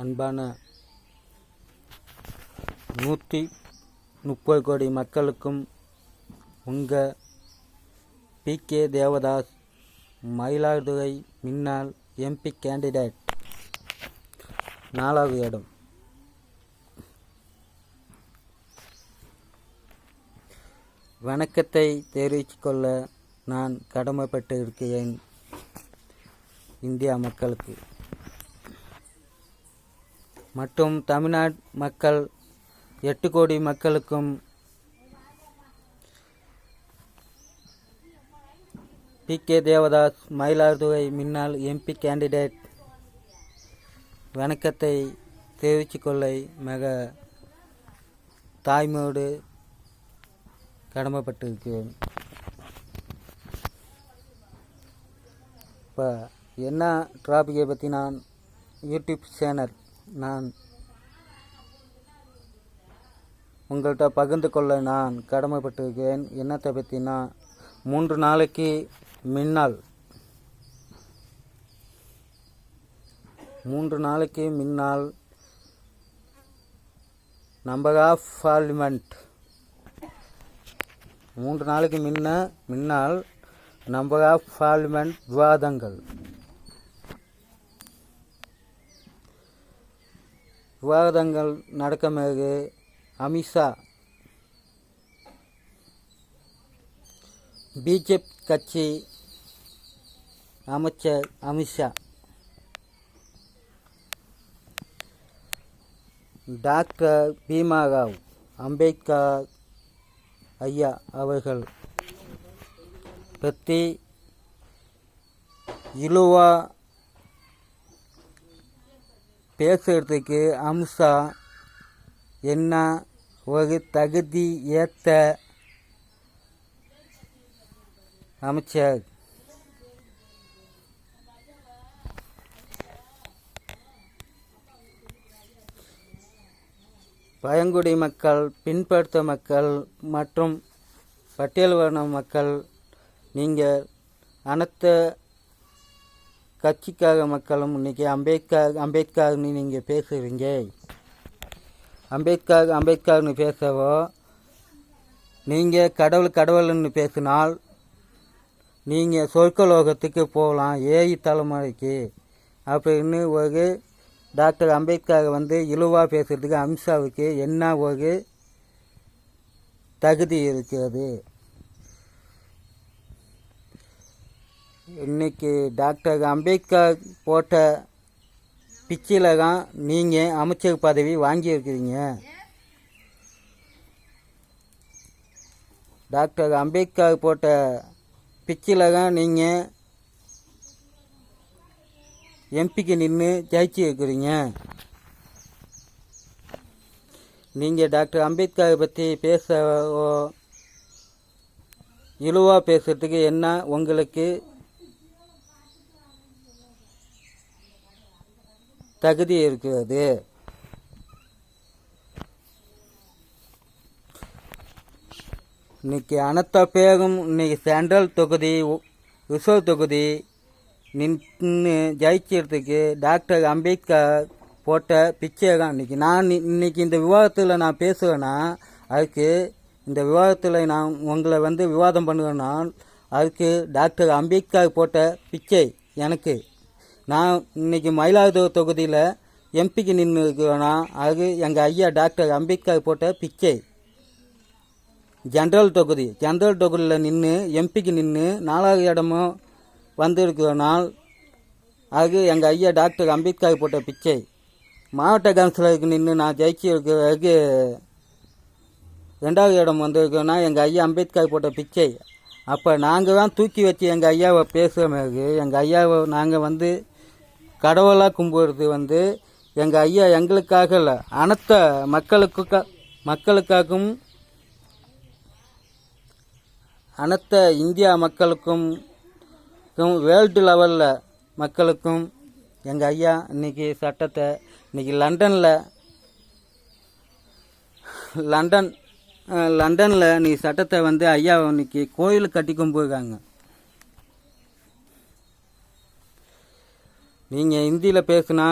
அன்பான 130 கோடி மக்களுக்கும் உங்கள் பி.கே. தேவதாஸ், மயிலாடுதுறை முன்னாள் எம்பி கேண்டிடேட், 4வது இடம். வணக்கத்தை தெரிவித்துக்கொள்ள நான் கடமைப்பட்டு இருக்கிறேன் இந்தியா மக்களுக்கு மற்றும் தமிழ்நாடு மக்கள் 8 கோடி மக்களுக்கும் பி.கே. தேவதாஸ், மயிலாடுதுறை முன்னாள் எம்பி கேண்டிடேட் வணக்கத்தை தெரிவித்துக்கொள்ள மிக தாய்மையோடு கடமைப்பட்டிருக்கிறேன். இப்போ என்ன டிராபிக்கை பற்றி நான் யூடியூப் சேனல் நான் உங்கள்கிட்ட பகிர்ந்து கொள்ள நான் கடமைப்பட்டிருக்கிறேன். என்னத்தை பற்றினா 3 நாளைக்கு முன்னால் நம்பர் ஆஃப் பார்லிமெண்ட் 3 நாளைக்கு முன்னால் நம்பர் ஆஃப் பார்லிமெண்ட் விவாதங்கள் நடக்கும்போது அமித்ஷா, பிஜேபி கட்சி அமைச்சர் அமித்ஷா, டாக்டர் பீமாராவ் அம்பேத்கர் ஐயா அவர்கள் பற்றி இழுவா பேசுறதுக்கு அமித்ஷா என்ன ஒரு தகுதி ஏற்ற அமைச்சர்? பழங்குடி மக்கள், பின்படுத்த மக்கள் மற்றும் பட்டியல் வர்ண மக்கள், நீங்கள் அனைத்து கட்சிக்காக மக்களும் இன்றைக்கி அம்பேத்கர்னு நீங்கள் பேசுகிறீங்க. அம்பேத்கர்னு பேசவோ, நீங்கள் கடவுள்னு பேசினால் நீங்கள் சொர்க்கலோகத்துக்கு போகலாம், ஏழு தலைமுறைக்கு அப்படின்னு ஒரு டாக்டர் அம்பேத்கர் இழுவாக பேசுகிறதுக்கு அமித்ஷாவுக்கு என்ன ஒரு தகுதி இருக்கிறது? இன்றைக்கி டாக்டர் அம்பேத்கர் போட்ட பிச்சில் தான் நீங்கள் அமைச்சர் பதவி வாங்கியிருக்கிறீங்க. டாக்டர் அம்பேத்கர் போட்ட பிச்சில் தான் நீங்கள் எம்பிக்கு நின்று ஜெயிச்சு இருக்கிறீங்க. நீங்கள் டாக்டர் அம்பேத்கரை பற்றி பேசவோ இழுவாக பேசுகிறதுக்கு என்ன உங்களுக்கு தகுதி இருக்கிறது? இன்னைக்கு அனைத்து பேரும் இன்னைக்கு சென்ட்ரல் தொகுதி, ரிசர்வ் தொகுதி நின்று ஜெயிக்கிறதுக்கு டாக்டர் அம்பேத்கர் போட்ட பிச்சை தான். இன்னைக்கு இந்த விவாதத்தில் நான் பேசுவேன்னா, அதுக்கு இந்த விவாதத்தில் நான் உங்களை விவாதம் பண்ணுவேன்னா, அதுக்கு டாக்டர் அம்பேத்கர் போட்ட பிச்சை எனக்கு. நான் இன்றைக்கி மயிலாடுதுறை தொகுதியில் எம்பிக்கு நின்று இருக்கிறேன்னா, அது எங்கள் ஐயா டாக்டர் அம்பேத்கர் போட்ட பிச்சை. ஜென்ரல் தொகுதியில் நின்று எம்பிக்கு நின்று 4வது இடமும் வந்திருக்கிறனால் அது எங்கள் ஐயா டாக்டர் அம்பேத்கர் போட்ட பிச்சை. மாவட்ட கவுன்சிலருக்கு நின்று நான் ஜெயிச்சிருக்கிறதுக்கு 2வது இடம் வந்திருக்கோன்னா எங்கள் ஐயா அம்பேத்கர் போட்ட பிச்சை. அப்போ நாங்கள் தான் தூக்கி வச்சு எங்கள் ஐயாவை பேசுகிறோமே. எங்கள் ஐயாவை நாங்கள் கடவுளாக கும்பிடுறது எங்கள் ஐயா எங்களுக்காக இல்லை, அனைத்து மக்களுக்காகவும் அனைத்து இந்தியா மக்களுக்கும் வேர்ல்டு லெவலில் மக்களுக்கும் எங்கள் ஐயா இன்றைக்கி சட்டத்தை இன்றைக்கி லண்டனில் நீ சட்டத்தை ஐயா இன்னைக்கு கோயிலுக்கு கட்டி கும்பிடுறாங்க. நீங்கள் ஹிந்தியில் பேசுனா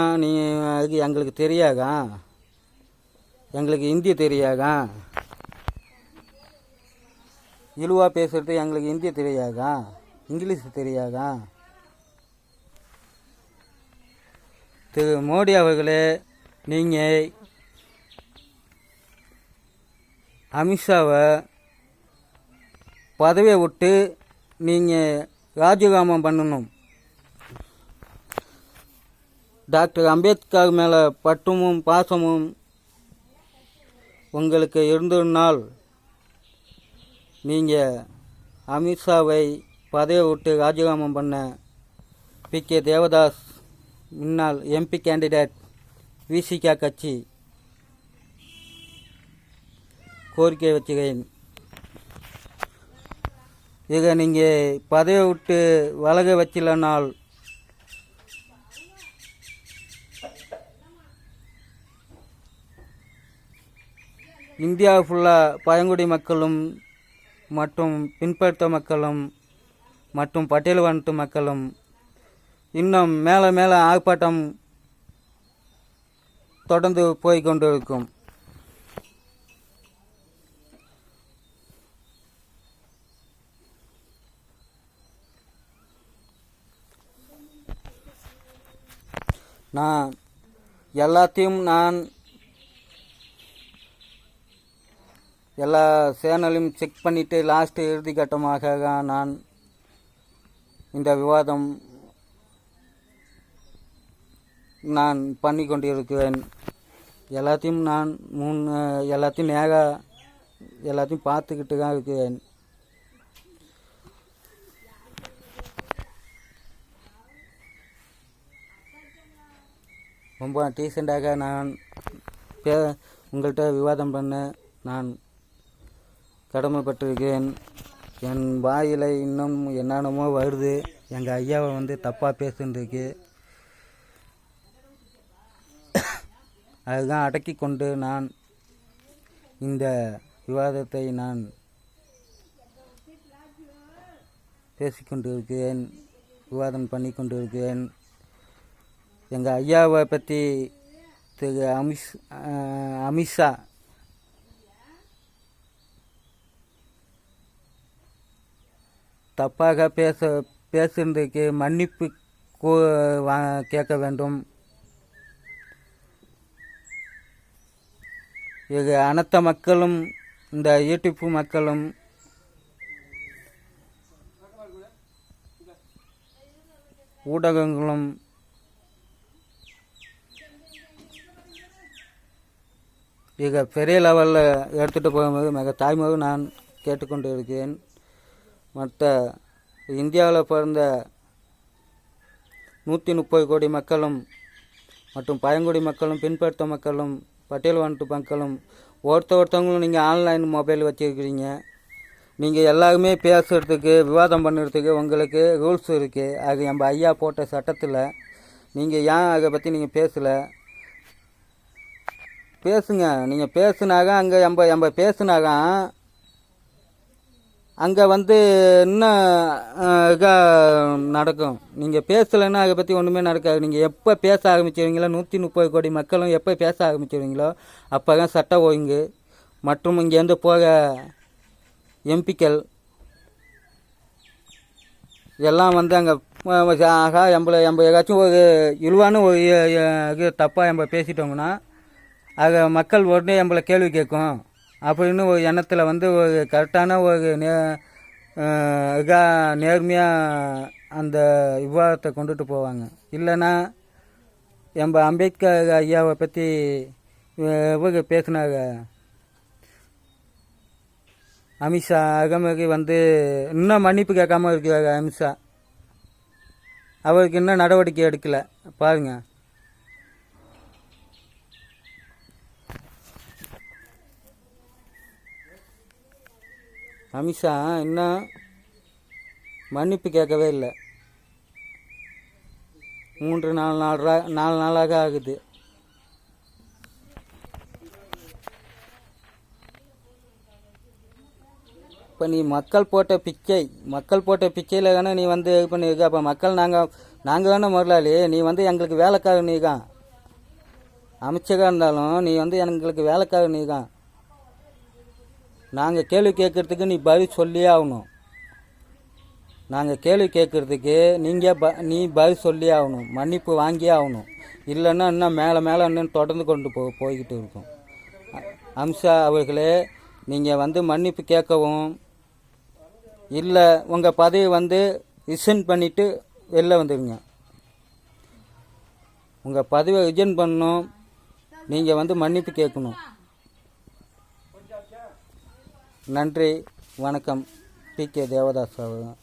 அது எங்களுக்கு தெரியாதா? எங்களுக்கு ஹிந்தி தெரியாதா? இழுவாக பேசுகிறது எங்களுக்கு ஹிந்தி தெரியாதா? இங்கிலீஷ் தெரியாதா? திரு மோடி அவர்களே, நீங்கள் அமித்ஷாவை பதவியை விட்டு நீங்கள் ராஜினாமா பண்ணணும். டாக்டர் அம்பேத்கர் மேலே பற்றுமும் பாசமும் உங்களுக்கு இருந்ததுனால் நீங்கள் அமித்ஷாவை பதவியை விட்டு ராஜினாமா பண்ண பி.கே. தேவதாஸ் முன்னாள் எம்பி கேண்டிடேட் விசிகா கட்சி கோரிக்கை வச்சுக்கிறேன். இதை நீங்கள் பதவியை விட்டு வலக வச்சிலனால் இந்தியா ஃபுல்லாக பழங்குடி மக்களும் மற்றும் பின்பற்ற மக்களும் மற்றும் பட்டியல் வனத்து மக்களும் இன்னும் மேலே மேலே ஆர்ப்பாட்டம் தொடர்ந்து போய்கொண்டு இருக்கும். நான் எல்லாத்தையும் எல்லா சேனலையும் செக் பண்ணிவிட்டு லாஸ்ட்டு இறுதி கட்டமாக நான் இந்த விவாதம் நான் பண்ணி கொண்டிருக்கிறேன். எல்லாத்தையும் எல்லாத்தையும் எல்லாத்தையும் பார்த்துக்கிட்டு தான் இருக்கிறேன். ரொம்ப டீசெண்டாக நான் உங்கள்கிட்ட விவாதம் பண்ண நான் கடமைப்பட்டிருக்கேன். என் வாயில் இன்னும் என்னென்னமோ வருது. எங்கள் ஐயாவை வந்து தப்பாக பேசுறதுக்கு அதுதான் அடக்கி கொண்டு நான் இந்த விவாதத்தை நான் பேசிக்கொண்டு இருக்கிறேன், விவாதம் பண்ணி கொண்டு இருக்கிறேன். எங்கள் ஐயாவை பற்றி திரு அமித்ஷா தப்பாக பேசுறதுக்கு மன்னிப்பு கேட்க வேண்டும். இது அனைத்த மக்களும், இந்த யூடியூப் மக்களும் ஊடகங்களும் மிக பெரிய லெவலில் எடுத்துகிட்டு போகும்போது மிக தாய்மொழி நான் கேட்டுக்கொண்டு இருக்கிறேன். மற்ற இந்தியாவில் பிறந்த 130 கோடி மக்களும் மற்றும் பழங்குடி மக்களும் பின்பற்ற மக்களும் பட்டியல் வனத்து மக்களும் ஒருத்தவங்களும் நீங்கள் ஆன்லைன் மொபைல் வச்சுருக்கிறீங்க. நீங்கள் எல்லாருமே பேசுகிறதுக்கு விவாதம் பண்ணுறதுக்கு உங்களுக்கு ரூல்ஸ் இருக்குது. அது நம்ம ஐயா போட்ட சட்டத்தில் நீங்கள் ஏன் அதை பற்றி நீங்கள் பேசலை? பேசுங்க. நீங்கள் பேசுனாக அங்கே நம்ம பேசுனாக அங்கே வந்து இன்னும் நடக்கும். நீங்கள் பேசலைன்னா அதை பற்றி ஒன்றுமே நடக்காது. நீங்கள் எப்போ பேச ஆரம்பிச்சிருவீங்களோ, 130 கோடி மக்களும் எப்போ பேச ஆரம்பிச்சிருவீங்களோ அப்போ தான் சட்ட ஒழுங்கு மற்றும் இங்கேருந்து போக எம்பிக்கள் எல்லாம் வந்து அங்கே ஆகா நம்ம ஏதாச்சும் ஒரு இழுவான ஒரு இது தப்பாக நம்ம பேசிட்டோங்கன்னா அதை மக்கள் உடனே நம்மளை கேள்வி கேட்கும் அப்படின்னு ஒரு எண்ணத்தில் வந்து ஒரு கரெக்டான ஒரு நேர்மையாக அந்த விவாதத்தை கொண்டுட்டு போவாங்க. இல்லைன்னா நம்ம அம்பேத்கர் ஐயாவை பற்றி இவங்க பேசினாங்க அமித்ஷா. அகமதி வந்து இன்னும் மன்னிப்பு கேட்காம இருக்கிறாங்க அமித்ஷா. அவருக்கு இன்னும் நடவடிக்கை எடுக்கலை பாருங்கள். அமித்ஷா இன்னும் மன்னிப்பு கேட்கவே இல்லை. 3-4 நாளாக ஆகுது. இப்போ நீ மக்கள் போட்ட பிச்சையில் தானே நீ வந்து இது பண்ணியிருக்க. அப்போ மக்கள் நாங்கள் நாங்கள் வேணால் முதலாளி, நீ வந்து எங்களுக்கு வேலைக்காக நீ தான். அமைச்சராக இருந்தாலும் நீ வந்து எங்களுக்கு வேலைக்காக நீ தான். நாங்கள் கேள்வி கேட்குறதுக்கு நீ பதில் சொல்லியே ஆகணும். நாங்கள் கேள்வி கேட்குறதுக்கு நீ பதில் சொல்லியே ஆகணும், மன்னிப்பு வாங்கியே ஆகணும். இல்லைன்னா இன்னும் மேலே மேலே இன்னும் தொடர்ந்து கொண்டு போய்கிட்டு இருக்கும். அம்சா அவர்களே, நீங்கள் வந்து மன்னிப்பு கேட்கவும் இல்லை உங்கள் பதவி வந்து ரிசைன் பண்ணிவிட்டு வெளில வந்துடுங்க. உங்கள் பதவியை ரிசைன் பண்ணணும். நீங்கள் வந்து மன்னிப்பு கேட்கணும். நன்றி, வணக்கம். டி.கே. தேவதாஸ் அவர்கள்.